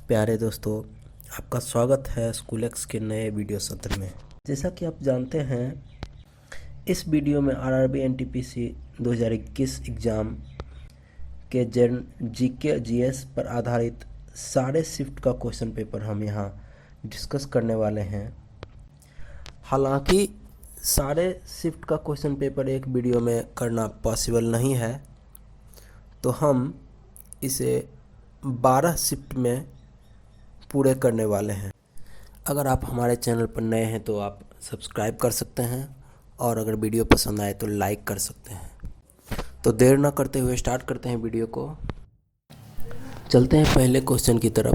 प्यारे दोस्तों, आपका स्वागत है स्कूल एक्स के नए वीडियो सत्र में। जैसा कि आप जानते हैं, इस वीडियो में आरआरबी एनटीपीसी 2021 एग्ज़ाम के जीके जीएस पर आधारित सारे शिफ्ट का क्वेश्चन पेपर हम यहाँ डिस्कस करने वाले हैं। हालांकि सारे शिफ्ट का क्वेश्चन पेपर एक वीडियो में करना पॉसिबल नहीं है, तो हम इसे 12 शिफ्ट में पूरे करने वाले हैं। अगर आप हमारे चैनल पर नए हैं तो आप सब्सक्राइब कर सकते हैं, और अगर वीडियो पसंद आए तो लाइक कर सकते हैं। तो देर ना करते हुए स्टार्ट करते हैं वीडियो को। चलते हैं पहले क्वेश्चन की तरफ।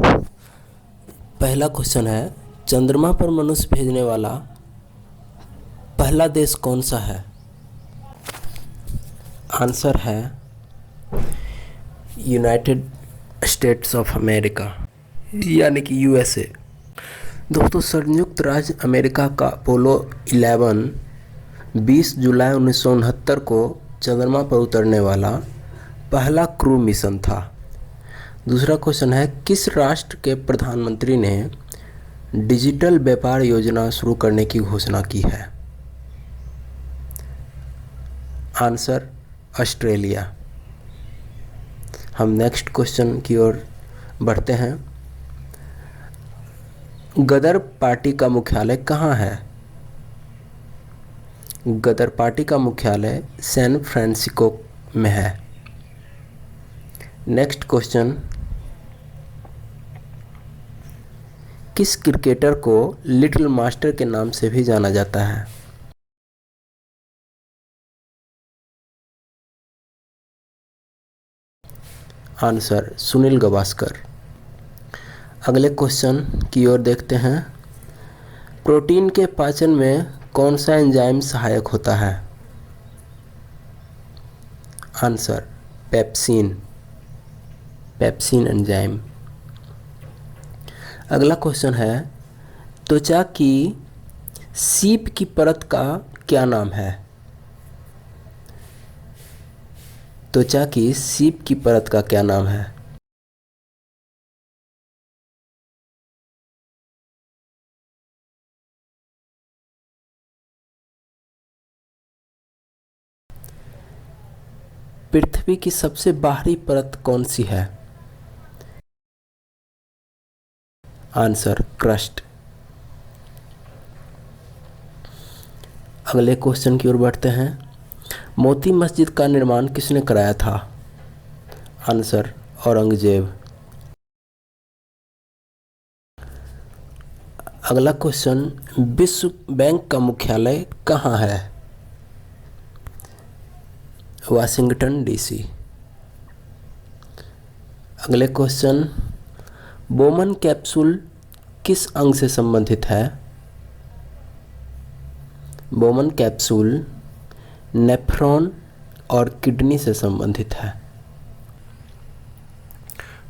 पहला क्वेश्चन है, चंद्रमा पर मनुष्य भेजने वाला पहला देश कौन सा है? आंसर है यूनाइटेड स्टेट्स ऑफ अमेरिका, यानी कि यूएसए। दोस्तों, संयुक्त राज्य अमेरिका का अपोलो 11 20 जुलाई 1969 को चंद्रमा पर उतरने वाला पहला क्रू मिशन था। दूसरा क्वेश्चन है, किस राष्ट्र के प्रधानमंत्री ने डिजिटल व्यापार योजना शुरू करने की घोषणा की है? Answer Australia. हम नेक्स्ट क्वेश्चन की ओर बढ़ते हैं। गदर पार्टी का मुख्यालय कहाँ है? गदर पार्टी का मुख्यालय सैन फ्रांसिस्को में है। नेक्स्ट क्वेश्चन, किस क्रिकेटर को लिटिल मास्टर के नाम से भी जाना जाता है? आंसर सुनील गावस्कर। अगले क्वेश्चन की ओर देखते हैं। प्रोटीन के पाचन में कौन सा एंजाइम सहायक होता है? Answer pepsin enzyme. अगला क्वेश्चन है, त्वचा की सीप की परत का क्या नाम है? त्वचा की सीप की परत का क्या नाम है? पृथ्वी की सबसे बाहरी परत कौन सी है? Answer crust. अगले क्वेश्चन की ओर बढ़ते हैं। मोती मस्जिद का निर्माण किसने कराया था? आंसर औरंगजेब। अगला क्वेश्चन, विश्व बैंक का मुख्यालय कहाँ है? Washington DC. अगले क्वेश्चन, बोमन कैप्सूल किस अंग से संबंधित है? बोमन कैप्सूल नेफ्रॉन और किडनी से संबंधित है।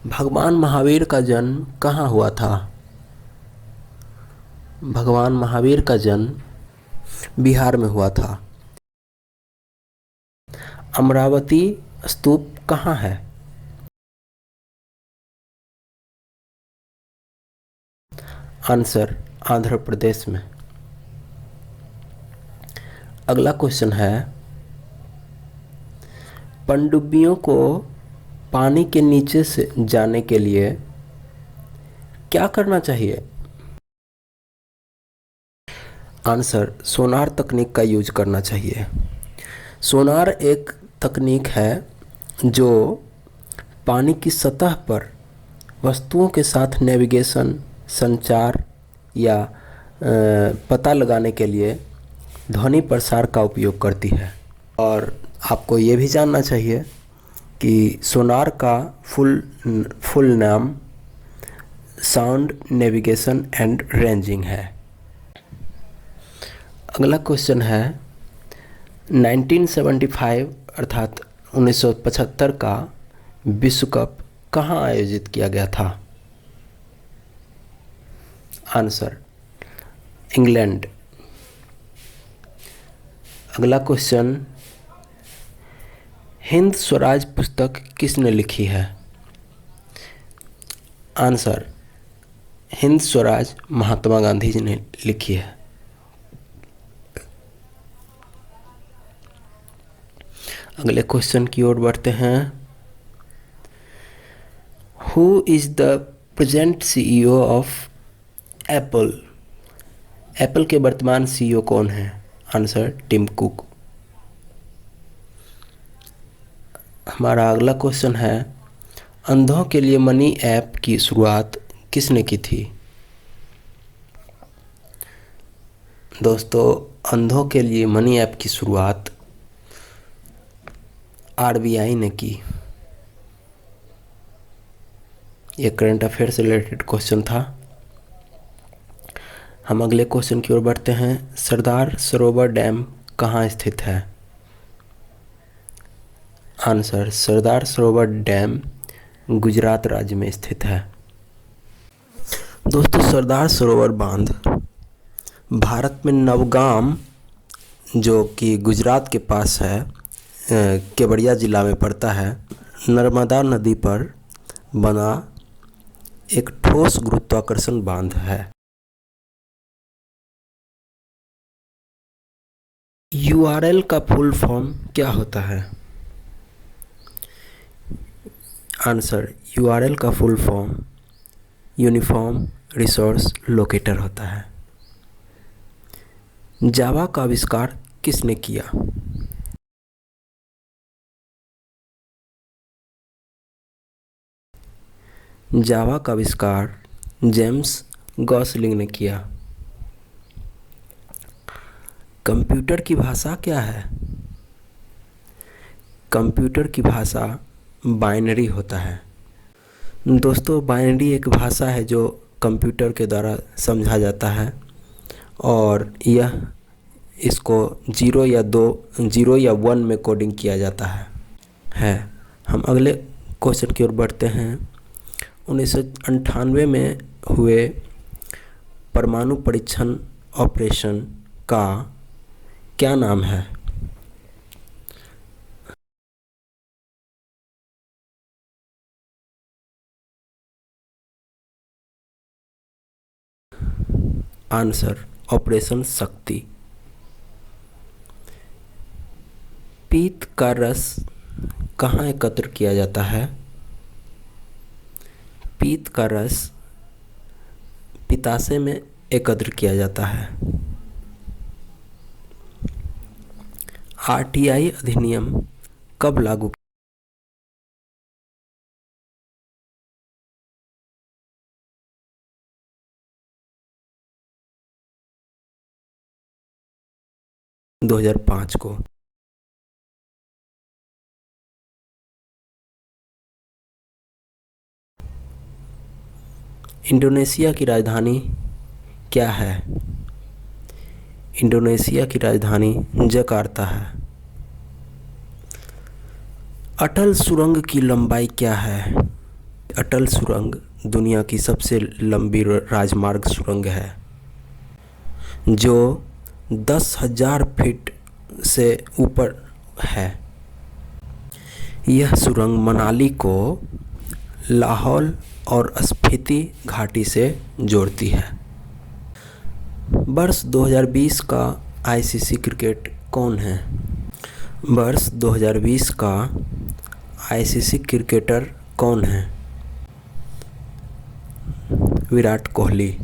भगवान महावीर का जन्म कहाँ हुआ था? भगवान महावीर का जन्म बिहार में हुआ था। अमरावती स्तूप कहाँ है? आंसर आंध्र प्रदेश में। अगला क्वेश्चन है, पनडुब्बियों को पानी के नीचे से जाने के लिए क्या करना चाहिए? आंसर सोनार तकनीक का यूज करना चाहिए। सोनार एक तकनीक है जो पानी की सतह पर वस्तुओं के साथ नेविगेशन, संचार या पता लगाने के लिए ध्वनि प्रसार का उपयोग करती है। और आपको ये भी जानना चाहिए कि सोनार का फुल नाम साउंड नेविगेशन एंड रेंजिंग है। अगला क्वेश्चन है, 1975 अर्थात 1975 का विश्व कप कहाँ आयोजित किया गया था? Answer England. अगला क्वेश्चन, हिंद स्वराज पुस्तक किसने लिखी है? आंसर हिंद स्वराज महात्मा गांधी जी ने लिखी है। अगले क्वेश्चन की ओर बढ़ते हैं। Who is the present CEO of Apple? Apple के वर्तमान सीईओ कौन है? Answer Tim Cook. हमारा अगला क्वेश्चन है, अंधों के लिए मनी ऐप की शुरुआत किसने की थी? दोस्तों, अंधों के लिए मनी ऐप की शुरुआत आरबीआई ने की। ये करंट अफेयर से रिलेटेड क्वेश्चन था। हम अगले क्वेश्चन की ओर बढ़ते हैं। सरदार सरोवर डैम कहाँ स्थित है? आंसर सरदार सरोवर डैम गुजरात राज्य में स्थित है। दोस्तों, सरदार सरोवर बांध भारत में नवगाम, जो कि गुजरात के पास है, केवड़िया जिला में पड़ता है, नर्मदा नदी पर बना एक ठोस गुरुत्वाकर्षण बांध है। यूआरएल का फुल फॉर्म क्या होता है? आंसर यूआरएल का full form uniform resource locator होता है। जावा का आविष्कार किसने किया? जावा का आविष्कार जेम्स गॉसलिंग ने किया। कंप्यूटर की भाषा क्या है? कंप्यूटर की भाषा बाइनरी होता है। दोस्तों, बाइनरी एक भाषा है जो कंप्यूटर के द्वारा समझा जाता है और यह इसको 0 या 1 में कोडिंग किया जाता है। हम अगले क्वेश्चन की ओर बढ़ते हैं। 1998 में हुए परमाणु परीक्षण ऑपरेशन का क्या नाम है? आंसर ऑपरेशन शक्ति। पीत का रस कहाँ एकत्र किया जाता है? पीत का रस पित्ताशय में एकत्र किया जाता है। आरटीआई अधिनियम कब लागू? 2005 को। इंडोनेशिया की राजधानी क्या है? इंडोनेशिया की राजधानी जकार्ता है। अटल सुरंग की लंबाई क्या है? अटल सुरंग दुनिया की सबसे लंबी राजमार्ग सुरंग है, जो 10,000 फीट से ऊपर है। यह सुरंग मनाली को लाहौल और स्पीति घाटी से जोड़ती है। वर्ष 2020 का आईसीसी क्रिकेट कौन है? वर्ष 2020 का आईसीसी क्रिकेटर कौन है? विराट कोहली।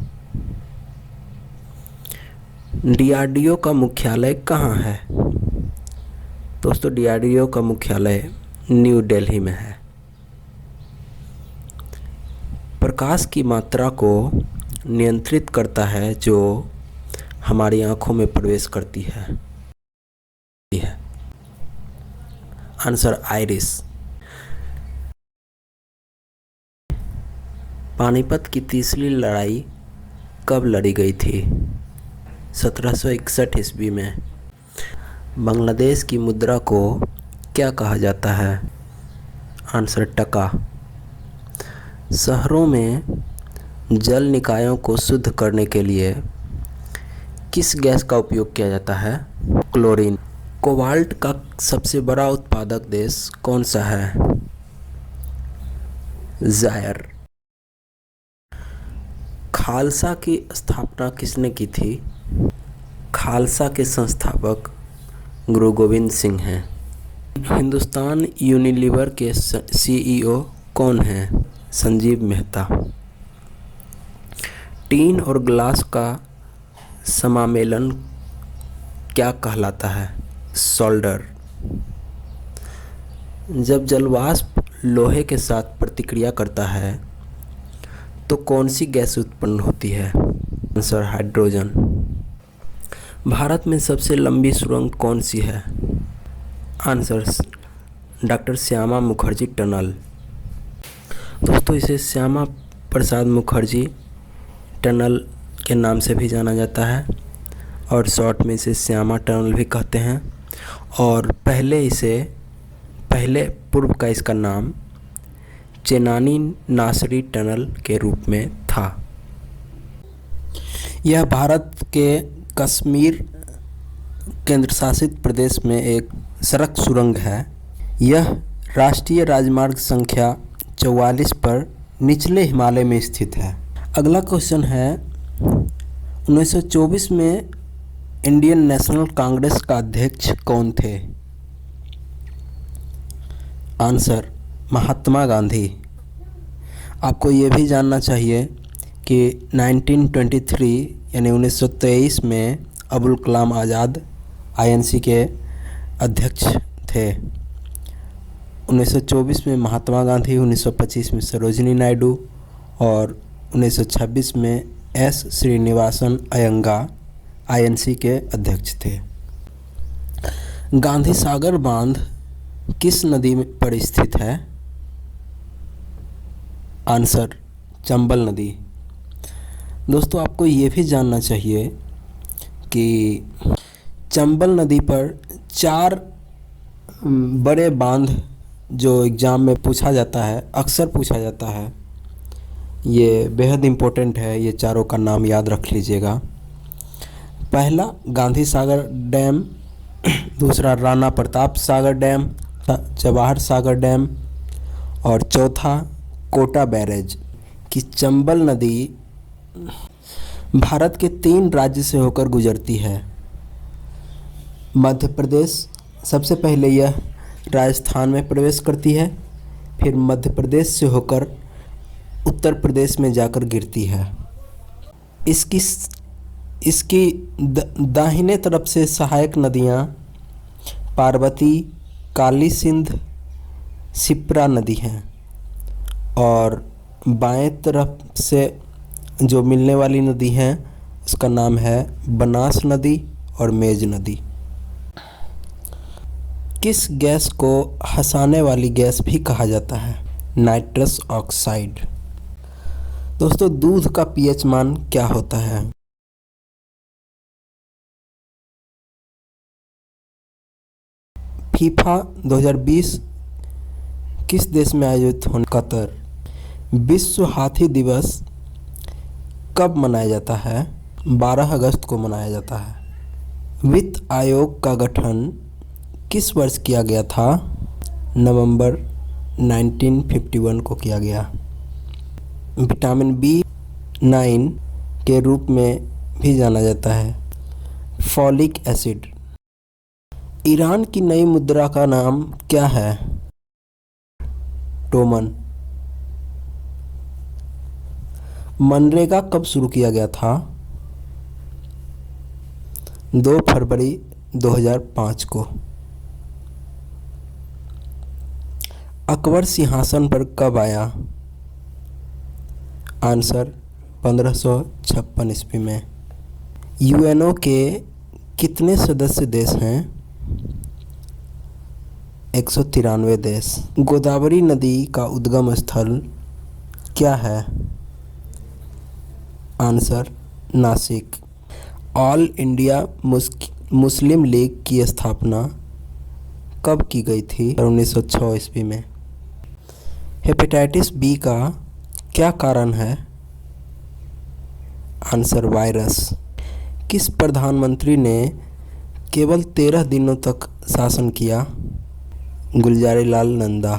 डीआरडीओ का मुख्यालय कहाँ है? दोस्तों, डीआरडीओ का मुख्यालय न्यू दिल्ली में है। प्रकाश की मात्रा को नियंत्रित करता है जो हमारी आंखों में प्रवेश करती है। Answer iris. पानीपत की तीसरी लड़ाई कब लड़ी गई थी? 1761 ईस्वी में। बांग्लादेश की मुद्रा को क्या कहा जाता है? आंसर टका। शहरों में जल निकायों को शुद्ध करने के लिए किस गैस का उपयोग किया जाता है? क्लोरीन। कोबाल्ट का सबसे बड़ा उत्पादक देश कौन सा है? जायर। खालसा की स्थापना किसने की थी? खालसा के संस्थापक गुरु गोविंद सिंह हैं। हिंदुस्तान यूनिलीवर के सीईओ कौन हैं? संजीव मेहता। टीन और ग्लास का समामेलन क्या कहलाता है? सोल्डर। जब जलवाष्प लोहे के साथ प्रतिक्रिया करता है तो कौन सी गैस उत्पन्न होती है? Answer hydrogen. भारत में सबसे लंबी सुरंग कौन सी है? Answer doctor Shyama Mukherjee tunnel. दोस्तों, इसे श्यामा प्रसाद मुखर्जी टनल के नाम से भी जाना जाता है और शॉर्ट में इसे श्यामा टनल भी कहते हैं। और पहले पूर्व का इसका नाम चेनानी नासरी टनल के रूप में था। यह भारत के कश्मीर केंद्र शासित प्रदेश में एक सड़क सुरंग है। यह राष्ट्रीय राजमार्ग संख्या 44 पर निचले हिमालय में स्थित है। अगला क्वेश्चन है, 1924 में इंडियन नेशनल कांग्रेस का अध्यक्ष कौन थे? आंसर महात्मा गांधी। आपको ये भी जानना चाहिए कि 1923 यानी 1923 में अबुल कलाम आज़ाद आईएनसी के अध्यक्ष थे। 1924 में महात्मा गांधी, 1925 में सरोजिनी नायडू और 1926 में एस श्रीनिवासन अयंगा आईएनसी के अध्यक्ष थे। गांधी सागर बांध किस नदी पर स्थित है? आंसर चंबल नदी। दोस्तों, आपको ये भी जानना चाहिए कि चंबल नदी पर 4 बड़े बांध जो एग्ज़ाम में पूछा जाता है, अक्सर पूछा जाता है, ये बेहद इम्पोर्टेंट है। ये चारों का नाम याद रख लीजिएगा। पहला गांधी सागर डैम, दूसरा राणा प्रताप सागर डैम, जवाहर सागर डैम और चौथा कोटा बैरेज। कि चंबल नदी भारत के 3 राज्य से होकर गुजरती है। मध्य प्रदेश, सबसे पहले यह राजस्थान में प्रवेश करती है, फिर मध्य प्रदेश से होकर उत्तर प्रदेश में जाकर गिरती है। इसकी दाहिने तरफ से सहायक नदियाँ पार्वती, काली सिंध, शिप्रा नदी हैं और बाएं तरफ से जो मिलने वाली नदी हैं उसका नाम है बनास नदी और मेज नदी। किस गैस को हंसाने वाली गैस भी कहा जाता है? Nitrous oxide. दोस्तों, दूध का पीएच मान क्या होता है? फीफा 2020 किस देश में आयोजित होने? कतर। विश्व हाथी दिवस कब मनाया जाता है? 12 अगस्त को मनाया जाता है। वित्त आयोग का गठन किस वर्ष किया गया था? नवंबर 1951 को किया गया। विटामिन B9 के रूप में भी जाना जाता है फॉलिक एसिड। ईरान की नई मुद्रा का नाम क्या है? टोमन। मनरेगा कब शुरू किया गया था? 2 फरवरी 2005 को। अकबर सिंहासन पर कब आया? आंसर 1556 ईस्वी में। यूएनओ के कितने सदस्य देश हैं? 193 देश। गोदावरी नदी का उद्गम स्थल क्या है? Answer Nashik. All India Muslim league की स्थापना कब की गई थी? 1906 ईस्वी में। हेपेटाइटिस बी का क्या कारण है? Answer virus. किस प्रधानमंत्री ने केवल 13 दिनों तक शासन किया? गुलजारीलाल नंदा।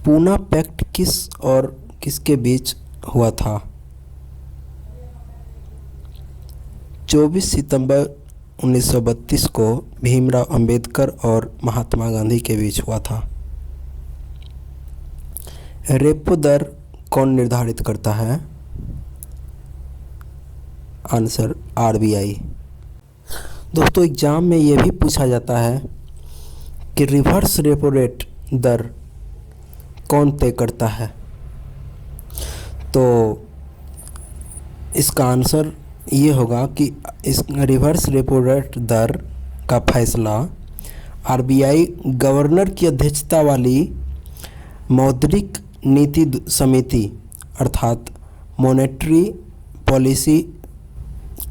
पूना पैक्ट किस और किसके बीच हुआ था? 24 सितंबर 1932 को भीमराव अंबेडकर और महात्मा गांधी के बीच हुआ था। रेपो दर कौन निर्धारित करता है? Answer RBI। दोस्तों एग्जाम में ये भी पूछा जाता है कि रिवर्स रेपो रेट दर कौन तय करता है? तो इसका आंसर ये होगा कि इस रिवर्स रेपो रेट दर का फैसला RBI गवर्नर की अध्यक्षता वाली मौद्रिक नीति समिति अर्थात मॉनेटरी पॉलिसी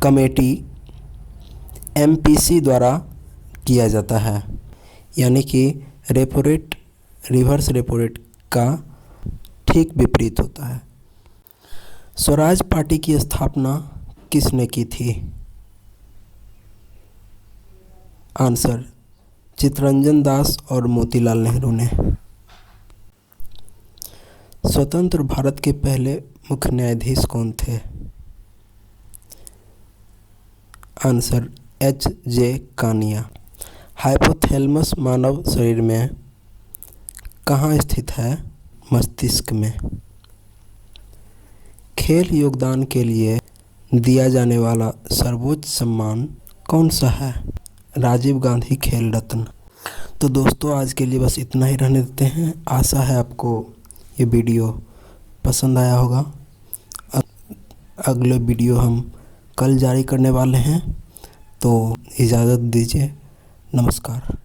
कमेटी MPC द्वारा किया जाता है। यानी कि repo rate reverse repo rate का ठीक विपरीत होता है। स्वराज पार्टी की स्थापना किसने की थी? आंसर चित्तरंजन दास और मोतीलाल नेहरू ने। स्वतंत्र भारत के पहले मुख्य न्यायाधीश कौन थे? Answer H.J. कानिया। हाइपोथैलेमस मानव शरीर में कहाँ स्थित है? मस्तिष्क में। खेल योगदान के लिए दिया जाने वाला सर्वोच्च सम्मान कौन सा है? राजीव गांधी खेल रत्न। तो दोस्तों आज के लिए बस इतना ही रहने देते हैं। आशा है आपको ये वीडियो पसंद आया होगा। अगले वीडियो हम कल जारी करने वाले हैं, तो इजाज़त दीजिए। नमस्कार।